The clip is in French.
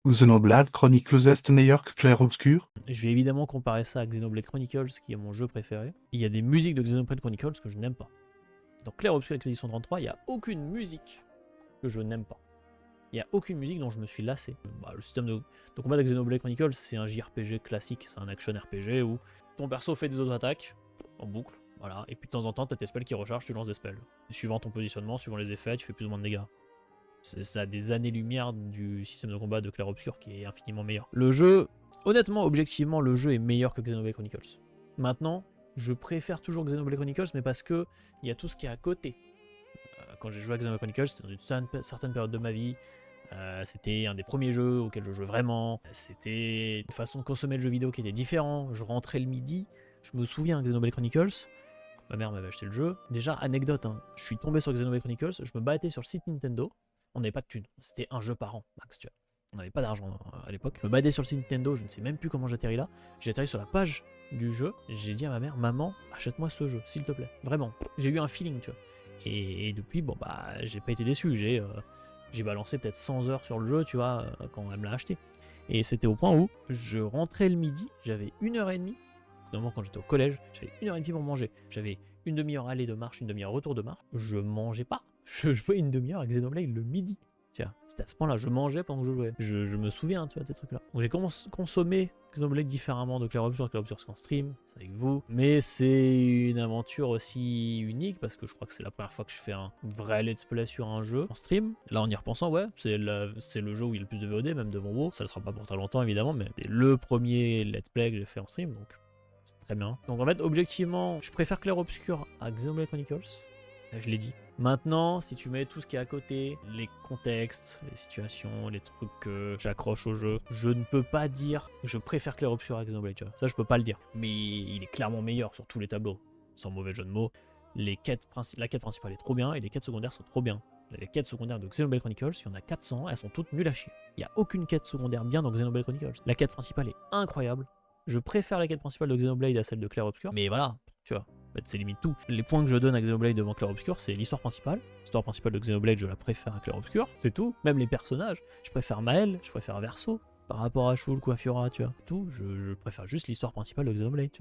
Xenoblade Chronicles est meilleur que Clair Obscur? Je vais évidemment comparer ça à Xenoblade Chronicles, qui est mon jeu préféré. Il y a des musiques de Xenoblade Chronicles que je n'aime pas. Dans Clair Obscur Expédition 33, il n'y a aucune musique que je n'aime pas. Il n'y a aucune musique dont je me suis lassé. Le système de combat de Xenoblade Chronicles, c'est un JRPG classique, c'est un action RPG où ton perso fait des auto-attaques en boucle, voilà, et puis de temps en temps, tu as tes spells qui rechargent, tu lances des spells. Et suivant ton positionnement, suivant les effets, tu fais plus ou moins de dégâts. Ça a des années-lumière du système de combat de Clair Obscur qui est infiniment meilleur. Le jeu, honnêtement, objectivement, le jeu est meilleur que Xenoblade Chronicles. Maintenant, je préfère toujours Xenoblade Chronicles, mais parce que il y a tout ce qui est à côté. Quand j'ai joué à Xenoblade Chronicles, c'était dans une certaine période de ma vie. C'était un des premiers jeux auxquels je jouais vraiment. C'était une façon de consommer le jeu vidéo qui était différent. Je rentrais le midi. Je me souviens que Xenoblade Chronicles, ma mère m'avait acheté le jeu. Déjà, anecdote, hein, je suis tombé sur Xenoblade Chronicles, je me battais sur le site Nintendo. On n'avait pas de thunes. C'était un jeu par an, max, tu vois. On n'avait pas d'argent à l'époque. Je me battais sur le site Nintendo, je ne sais même plus comment j'atterris là. J'ai atterri sur la page du jeu. J'ai dit à ma mère, maman, achète-moi ce jeu, s'il te plaît. Vraiment. J'ai eu un feeling, tu vois. Et depuis, bon, bah, j'ai pas été déçu. J'ai balancé peut-être 100 heures sur le jeu, tu vois, quand elle me l'a acheté. Et c'était au point où je rentrais le midi, j'avais 1h30. Normalement, quand j'étais au collège, j'avais 1h30 pour manger. J'avais une demi-heure aller de marche, une demi-heure retour de marche. Je mangeais pas. Je jouais une demi-heure avec Xenoblade le midi. Tiens, c'était à ce point-là, je mangeais pendant que je jouais. Je me souviens, tu vois, de ces trucs-là. Donc j'ai consommé Xenoblade différemment de Clair Obscur. Clair Obscur, c'est en stream, c'est avec vous. Mais c'est une aventure aussi unique parce que je crois que c'est la première fois que je fais un vrai let's play sur un jeu en stream. Là, en y repensant, ouais, c'est le jeu où il y a le plus de VOD, même devant WoW. Ça ne sera pas pour très longtemps, évidemment, mais c'est le premier let's play que j'ai fait en stream, donc c'est très bien. Donc en fait, objectivement, je préfère Clair Obscur à Xenoblade Chronicles. Là, je l'ai dit. Maintenant, si tu mets tout ce qui est à côté, les contextes, les situations, les trucs que j'accroche au jeu, je ne peux pas dire que je préfère Clair Obscur à Xenoblade, tu vois. Ça, je peux pas le dire. Mais il est clairement meilleur sur tous les tableaux. Sans mauvais jeu de mots. La quête principale est trop bien et les quêtes secondaires sont trop bien. Les quêtes secondaires de Xenoblade Chronicles, il y en a 400, elles sont toutes nulles à chier. Il n'y a aucune quête secondaire bien dans Xenoblade Chronicles. La quête principale est incroyable. Je préfère la quête principale de Xenoblade à celle de Clair Obscur. Mais voilà, tu vois. En fait, c'est limite tout. Les points que je donne à Xenoblade devant Clair Obscur, c'est l'histoire principale. L'histoire principale de Xenoblade, je la préfère à Clair Obscur. C'est tout. Même les personnages. Je préfère Maël, je préfère Verso. Par rapport à Shulk ou à Fiora, tu vois. Tout, je préfère juste l'histoire principale de Xenoblade, tu vois.